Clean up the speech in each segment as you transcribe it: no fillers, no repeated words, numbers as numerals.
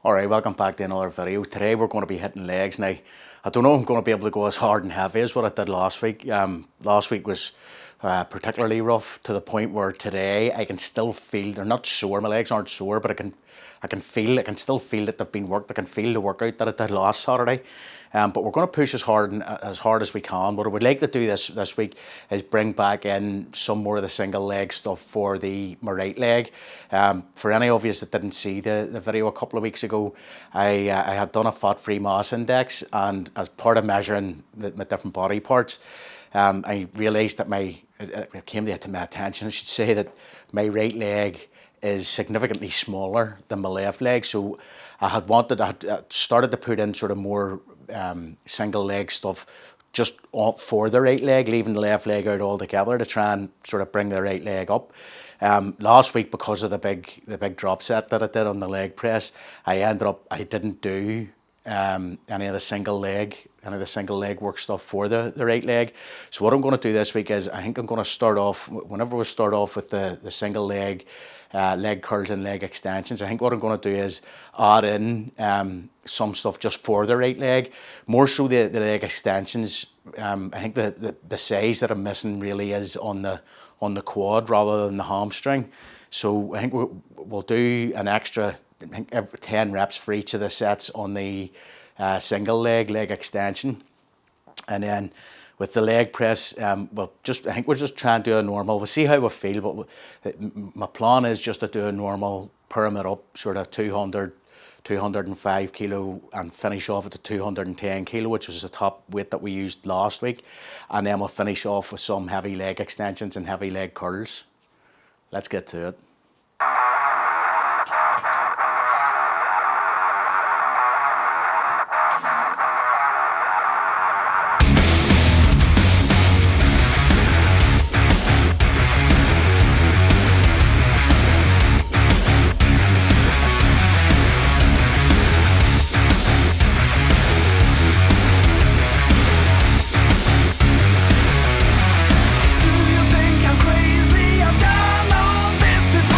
Alright, welcome back to another video. Today we're going to be hitting legs. Now, I don't know if I'm going to be able to go as hard and heavy as what I did last week. Last week was particularly rough to the point where today I can still feel, they're not sore, my legs aren't sore, but I can still feel that they've been worked. I can feel the workout that I did last Saturday. But we're going to push as hard as we can. What I would like to do this week is bring back in some more of the single leg stuff for my right leg. For any of you that didn't see the video a couple of weeks ago, I had done a fat-free mass index, and as part of measuring my different body parts, I realised that it came to my attention, I should say, that my right leg is significantly smaller than my left leg. So I had started to put in sort of more single leg stuff just for the right leg, leaving the left leg out altogether to try and sort of bring the right leg up. Last week, because of the big drop set that I did on the leg press, I didn't do any of the single leg work stuff for the right leg. So what I'm going to do this week is, I think I'm going to start off, whenever we start off with the single leg curls and leg extensions, I think what I'm going to do is add in some stuff just for the right leg. More so the leg extensions, I think the size that I'm missing really is on the quad rather than the hamstring. So I think we'll do an extra, I think, 10 reps for each of the sets on the single leg extension. And then with the leg press, I think we'll just try and do a normal. We'll see how we feel, but my plan is just to do a normal pyramid up, sort of 205 kilo, and finish off at the 210 kilo, which was the top weight that we used last week. And then we'll finish off with some heavy leg extensions and heavy leg curls. Let's get to it. Do you think I'm crazy? I've done all this before.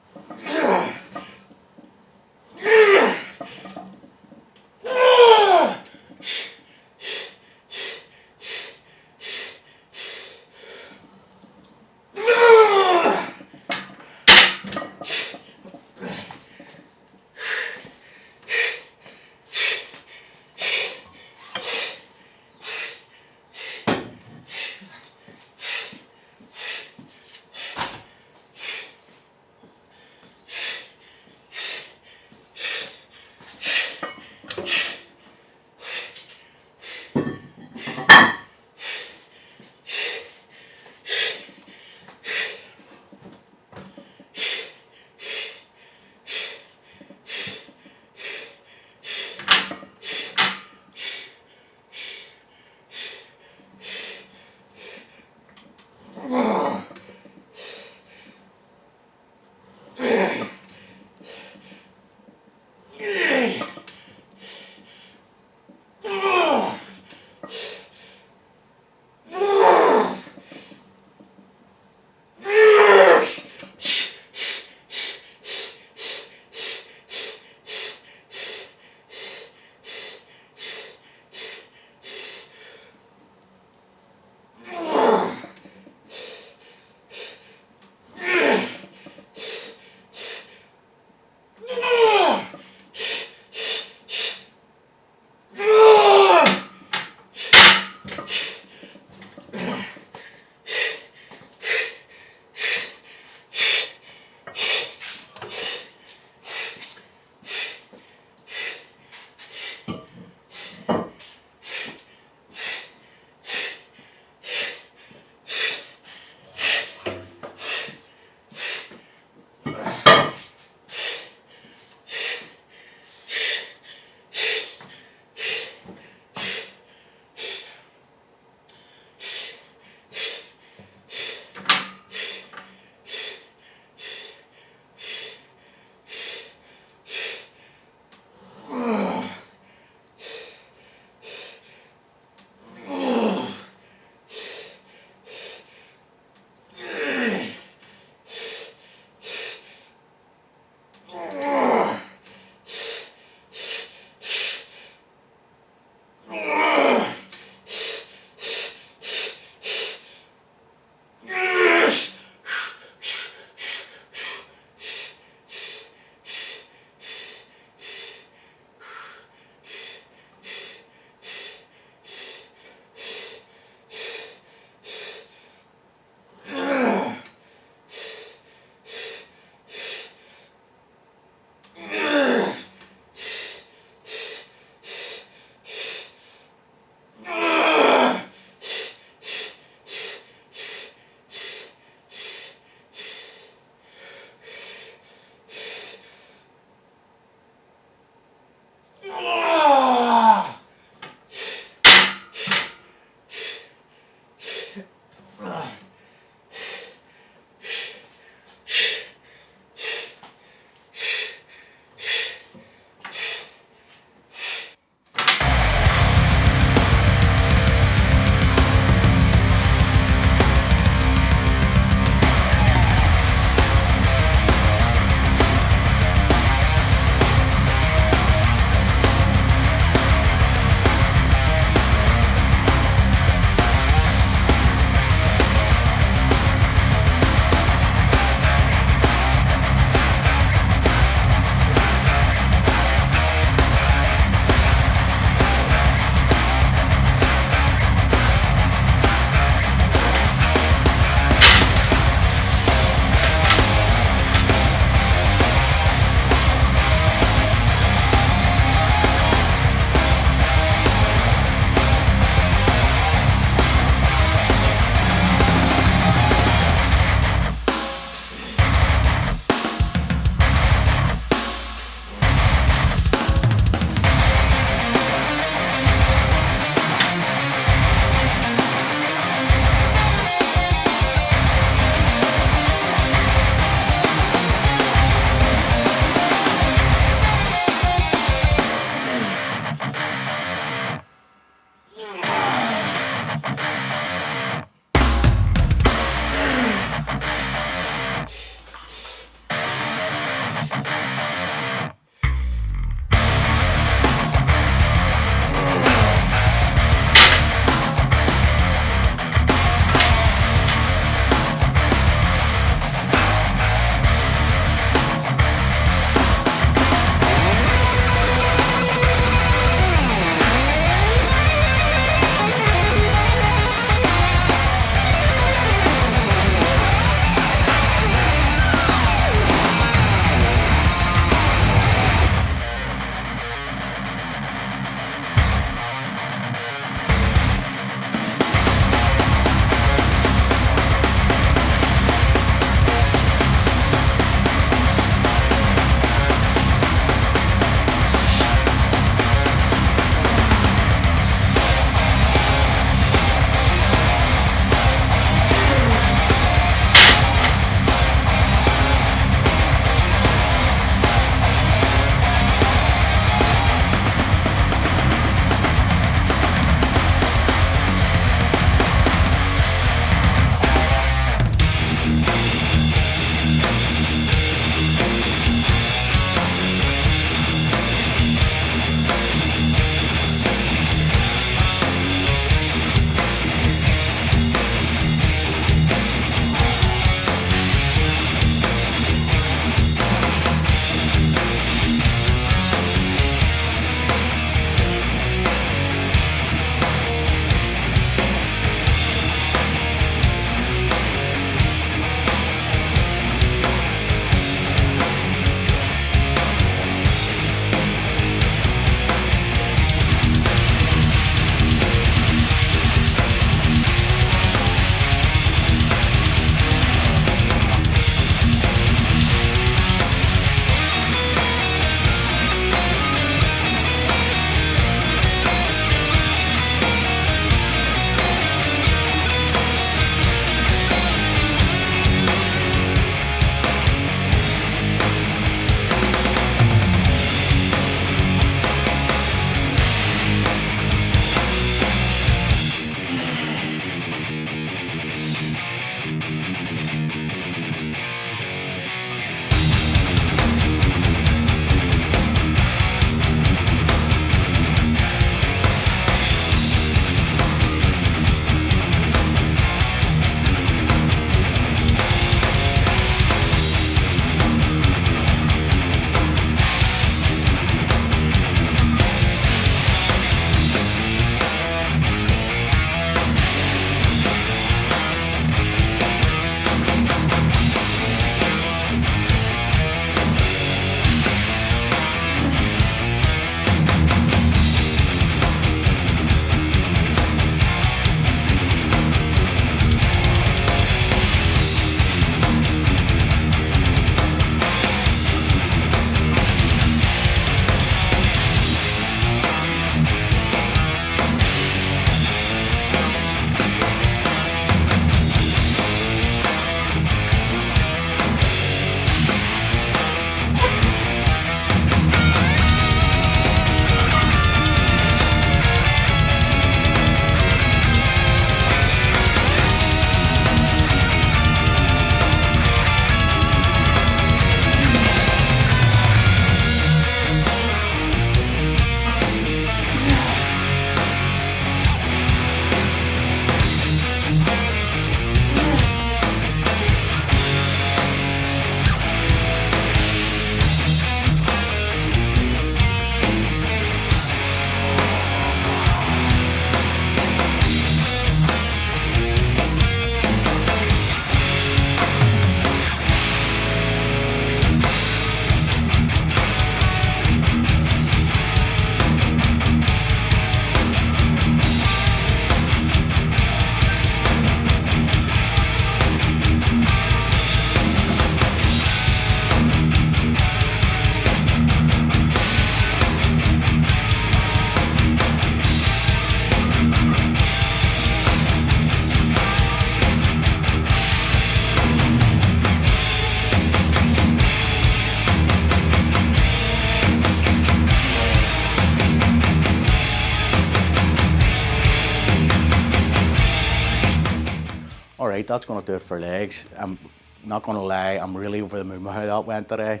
All right, that's going to do it for legs. I'm not going to lie, I'm really over the moon with how that went today.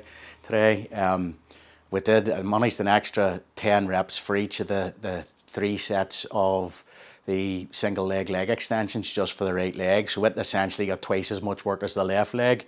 We managed an extra 10 reps for each of the 3 sets of the single leg extensions just for the right leg. So it essentially got twice as much work as the left leg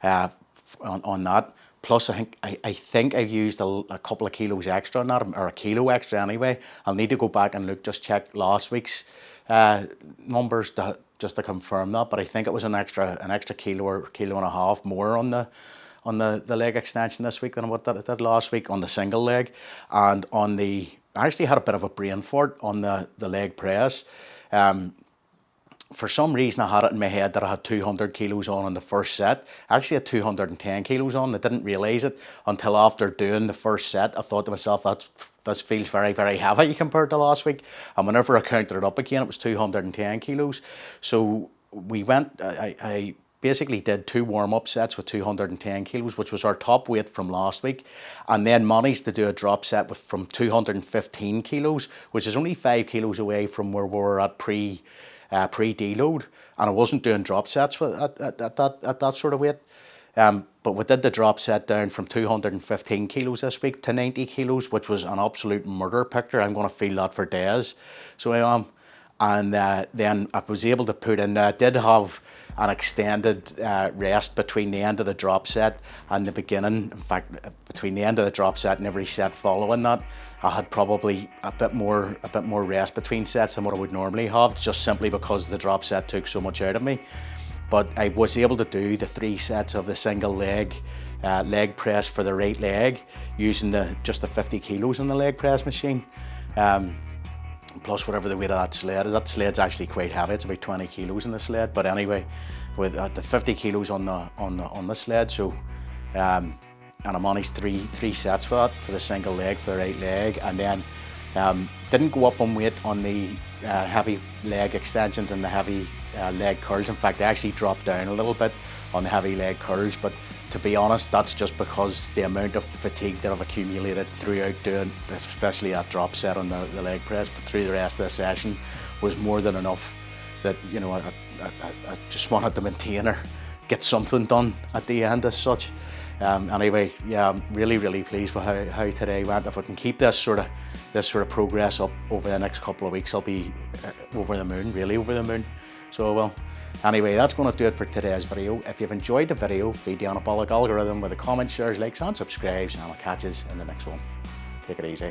on that. Plus, I think I've used a couple of kilos extra on that, or a kilo extra anyway. I'll need to go back and check last week's numbers just to confirm that. But I think it was an extra kilo or kilo and a half more on the leg extension this week than what I did last week on the single leg. And I actually had a bit of a brain fart on the leg press. For some reason, I had it in my head that I had 200 kilos on the first set. I actually had 210 kilos on. I didn't realise it until after doing the first set. I thought to myself, that feels very, very heavy compared to last week. And whenever I counted it up again, it was 210 kilos. So we went, I basically did 2 warm-up sets with 210 kilos, which was our top weight from last week, and then managed to do a drop set from 215 kilos, which is only 5 kilos away from where we were at pre-deload, and I wasn't doing drop sets at that sort of weight. But we did the drop set down from 215 kilos this week to 90 kilos, which was an absolute murder picture. I'm going to feel that for days, so I am. And then I was able to put in, I did have an extended rest between the end of the drop set and the beginning. In fact, between the end of the drop set and every set following that, I had probably a bit more rest between sets than what I would normally have, just simply because the drop set took so much out of me. But I was able to do the 3 sets of the single leg press for the right leg using just the 50 kilos on the leg press machine. Plus whatever the weight of that sled is. That sled's actually quite heavy. It's about 20 kilos in the sled. But anyway, with the 50 kilos on the sled, so and I managed three sets with that for the single leg for the right leg, and then didn't go up on weight on the heavy leg extensions and the heavy leg curls. In fact, I actually dropped down a little bit on the heavy leg curls, but to be honest, that's just because the amount of fatigue that I've accumulated throughout doing, especially that drop set on the leg press, but through the rest of the session, was more than enough that, you know, I just wanted to maintain or get something done at the end as such. Anyway, yeah, I'm really pleased with how today went. If I can keep this sort of progress up over the next couple of weeks, I'll be over the moon, really over the moon. So, well, anyway, that's going to do it for today's video. If you've enjoyed the video, feed the anabolic algorithm with a comment, shares, likes and subscribes, and I'll catch you in the next one. Take it easy.